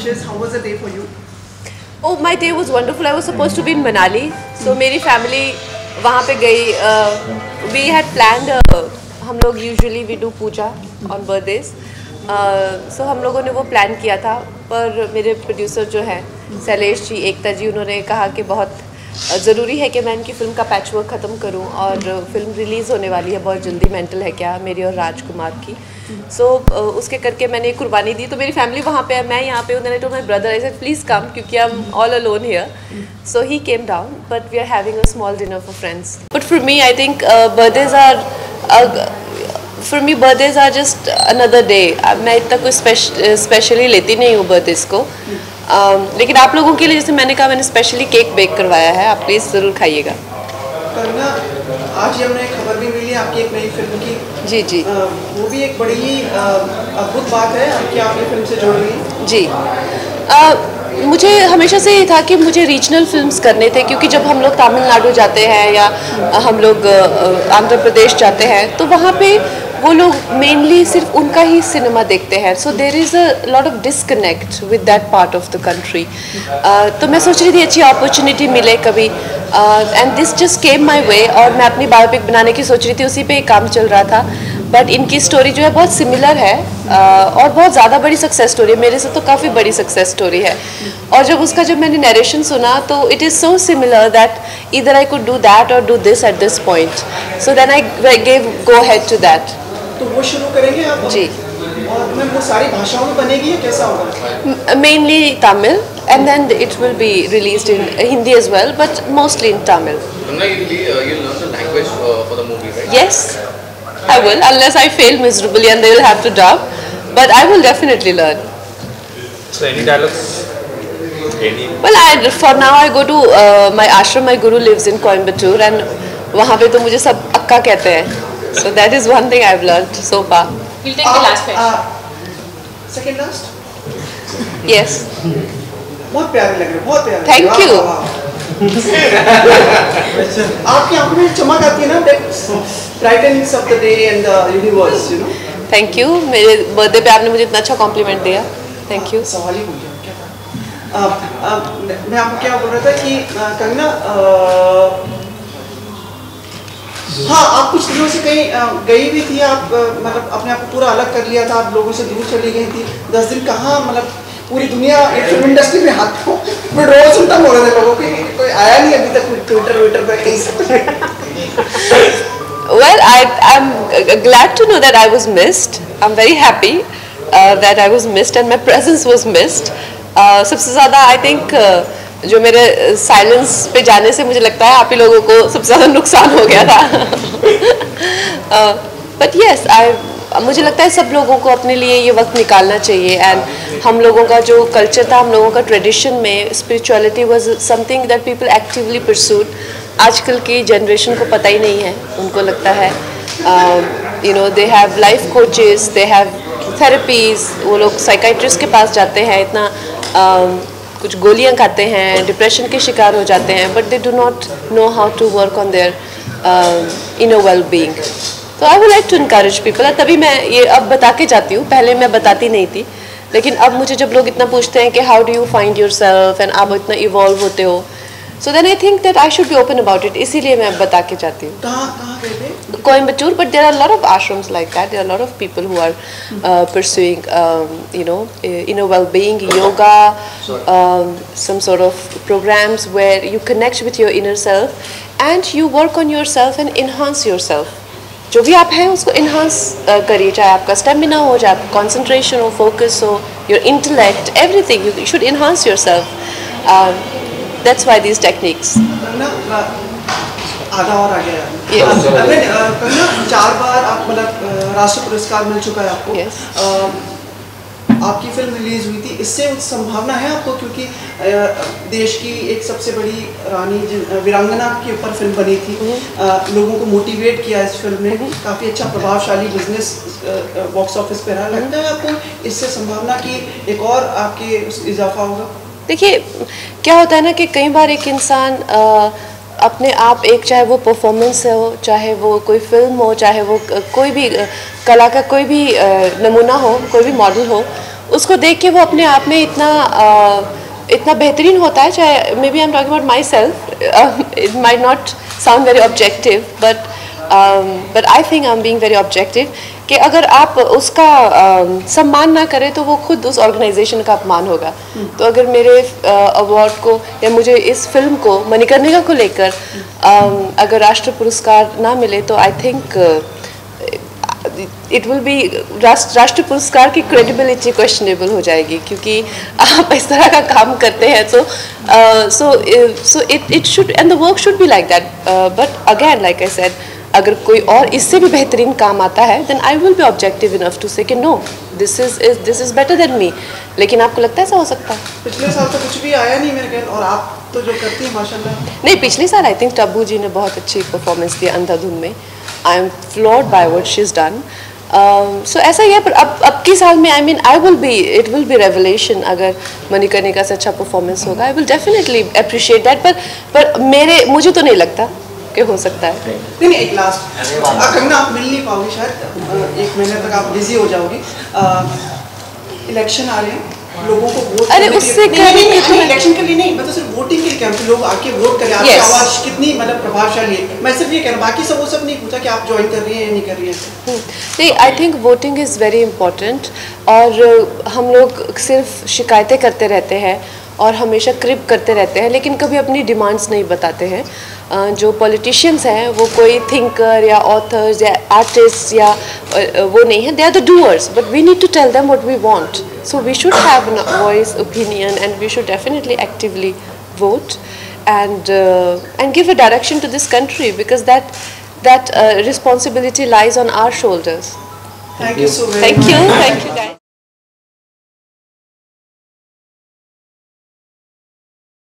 wishes. How was the day for you? Oh, my day was wonderful. I was supposed to be in Manali, so मेरी family वहाँ पे गई. We had planned. हम लोग usually we do puja on birthdays. So हम लोगों ने वो plan किया था, पर मेरे producer जो हैं शैलेश जी, एकता जी, उन्होंने कहा कि बहुत ज़रूरी है कि मैं इनकी फ़िल्म का पैचवर्क ख़त्म करूं और फिल्म रिलीज़ होने वाली है बहुत जल्दी. मेंटल है क्या, मेरी और राजकुमार की. सो उसके करके मैंने एक कुर्बानी दी. तो मेरी फैमिली वहाँ पे है, मैं यहाँ पे हूँ. Then I told my brother, I said please come, क्योंकि I am all alone here. So he came down, but we are having a small dinner for friends. But for me I think birthdays are just another day. मैं इतना कुछ specially लेती नहीं हूँ birthdays को. लेकिन आप लोगों के लिए, जैसे मैंने कहा, मैंने स्पेशली केक बेक करवाया है. आप प्लीज़ ज़रूर खाइएगा. कंगना, आज ही हमें खबर भी मिली आपकी एक नई फिल्म की. जी जी. वो भी एक बड़ी ही अद्भुत बात है कि आप ये फिल्म से जुड़ रही हैं. जी. मुझे हमेशा से ये था कि मुझे रीजनल फिल्म्स करने थे, क्योंकि जब हम लोग तमिलनाडु जाते हैं या हम लोग आंध्र प्रदेश जाते हैं, तो वहाँ पे वो लोग मेनली सिर्फ उनका ही सिनेमा देखते हैं. So there is a lot of disconnect with that part of the country. तो मैं सोच रही थी अच्छी अपॉर्चुनिटी मिले कभी, and this just came my way. और मैं अपनी बायोपिक बनाने की सोच रही थी, उसी पे ही काम चल रहा था. बट इनकी स्टोरी जो है बहुत सिमिलर है, और बहुत ज़्यादा बड़ी सक्सेस स्टोरी है. मेरे से तो काफ़ी बड़ी सक्सेस स्टोरी है. और जब मैंने नरेशन सुना, तो it is so similar that either I could do that or do this at this point. So then I gave go ahead to that. तो वो शुरू करेंगे आप? जी. और मैम वो सारी भाषाओं में बनेगी या कैसा होगा? Mainly Tamil, and then it will be released in Hindi as well, but mostly in Tamil. You learn the language for the movie, right? Yes, I will, unless I fail miserably and they will have to dub, but I will definitely learn. So any dialogues? Any? Well, for now I go to my ashram. My guru lives in Coimbatore, and वहाँ पे तो मुझे सब अक्का कहते हैं. So that is one thing I've learned so far. We'll take the last question. Second last? Yes. बहुत प्यारे लग रहे हैं, बहुत प्यारे. Thank you. आपकी आंखों में चमक आती है ना, that brightens up the day and the universe, you know. Thank you. मेरे बर्थडे पे आपने मुझे इतना अच्छा कॉम्प्लीमेंट दिया. Thank you. सवाल ही भूल गया क्या था. मैं आपको क्या बोल रहा था कि कंगना, हाँ, आप कुछ दिनों से कहीं गई भी थी. आप मतलब अपने आप को पूरा अलग कर लिया था, आप लोगों से दूर चली गई थी. 10 दिन कहाँ, मतलब पूरी दुनिया फिल्म इंडस्ट्री में हाथ को विड्रॉल सुनता हो रहे थे लोगों के. कोई आया नहीं अभी तक ट्विटर पे कहीं से. Well, I'm glad to know that I was missed. I'm very happy that I was missed and my presence was missed. सबसे ज़्यादा I think जो मेरे साइलेंस पे जाने से मुझे लगता है आप ही लोगों को सबसे ज़्यादा नुकसान हो गया था. बट येस, मुझे लगता है सब लोगों को अपने लिए ये वक्त निकालना चाहिए. एंड हम लोगों का जो कल्चर था, हम लोगों का ट्रेडिशन में spirituality was something that people actively pursued. आजकल की जनरेशन को पता ही नहीं है. उनको लगता है you know they have life coaches, they have therapies. वो लोग साइकाइट्रिस्ट के पास जाते हैं, इतना कुछ गोलियां खाते हैं, डिप्रेशन के शिकार हो जाते हैं, but they do not know how to work on their inner well being. तो I would like to encourage people. तभी मैं ये अब बता के जाती हूँ. पहले मैं बताती नहीं थी, लेकिन अब मुझे जब लोग इतना पूछते हैं कि how do you find yourself and आप इतना इवॉल्व होते हो, so then I think that I should be open about it. इसीलिए मैं बता के जाती हूँ. कहाँ गए थे? Coimbatore, but there are a lot of ashrams like that. There are a lot of people who are pursuing, inner well-being, yoga, some sort of programs where you connect with your inner self and you work on yourself and enhance yourself. जो भी आप हैं उसको enhance करिए, चाहे आपका stamina हो, चाहे आपका concentration हो, focus हो, your intellect, everything. You should enhance yourself. That's why these techniques. आधा और आ गया. कंगना, 4 बार आप मतलब राष्ट्रीय पुरस्कार मिल चुका है आपको. Yes. आपकी फिल्म रिलीज हुई थी, इससे संभावना है आपको, क्योंकि देश की एक सबसे बड़ी रानी वीरांगना के ऊपर फिल्म बनी थी. लोगों को मोटिवेट किया इस फिल्म ने. काफ़ी अच्छा प्रभावशाली बिजनेस बॉक्स ऑफिस पे रहा. लगता है आपको इससे संभावना कि एक और आपके इजाफा होगा? देखिए, क्या होता है ना कि कई बार एक इंसान अपने आप, एक चाहे वो परफॉर्मेंस हो, चाहे वो कोई फिल्म हो, चाहे वो कोई भी कला का कोई भी नमूना हो, कोई भी मॉडल हो, उसको देख के वो अपने आप में इतना बेहतरीन होता है. चाहे maybe I am talking about myself, it might not sound very objective, but I think I am being very objective, कि अगर आप उसका सम्मान ना करें तो वो खुद उस ऑर्गेनाइजेशन का अपमान होगा. तो अगर मेरे अवार्ड को या मुझे इस फिल्म को मणिकर्णिका को लेकर अगर राष्ट्र पुरस्कार ना मिले तो I think it will B राष्ट्र पुरस्कार की क्रेडिबिलिटी क्वेश्चनेबल हो जाएगी, क्योंकि आप इस तरह का काम करते हैं. So it should and the work should be like that. But again like I said, अगर कोई और इससे भी बेहतरीन काम आता है then I will be objective enough to say कि no, this is better than me. लेकिन आपको लगता है ऐसा हो सकता है? पिछले साल तो कुछ भी आया नहीं मेरे ख्याल, और आप तो जो करती हैं माशाल्लाह. नहीं, पिछले साल आई थिंक टब्बू जी ने बहुत अच्छी परफॉर्मेंस दी अंधाधुन में. I am floored by what she is done. So ऐसा ही है. पर अब की साल में I mean it will be revelation अगर मणिकर्णिका से अच्छा परफॉर्मेंस होगा. I will definitely appreciate that. पर मुझे तो नहीं लगता कि हो सकता है. नहीं, एक लास्ट, कंगना आप मिल नहीं पाओगे शायद, 1 महीने तक आप बिजी हो जाओगे. इलेक्शन आ रहे हैं, लोगों को वोट, अरे उससे नहीं इलेक्शन के लिए नहीं, मतलब सिर्फ वोटिंग के लिए क्या लोग आके वोट करें. आपकी आवाज़ कितनी मतलब प्रभावशाली है. मैं सिर्फ ये कह रहा हूँ, बाकी सब वो सब नहीं पूछा कि आप ज्वाइन कर रही हैं या नहीं कर रही हैं. नहीं, I think voting is very important. और हम लोग सिर्फ शिकायतें करते रहते हैं और हमेशा क्रिप करते रहते हैं, लेकिन कभी अपनी डिमांड्स नहीं बताते हैं. जो पॉलिटिशियंस हैं वो कोई थिंकर या ऑथर्स या आर्टिस्ट या वो नहीं है, they are the doers, but we need to tell them what we want. So we should have a voice, opinion, and we should definitely actively vote and give a direction to this country, because that responsibility lies on our shoulders. Thank you so very much. Thank you guys.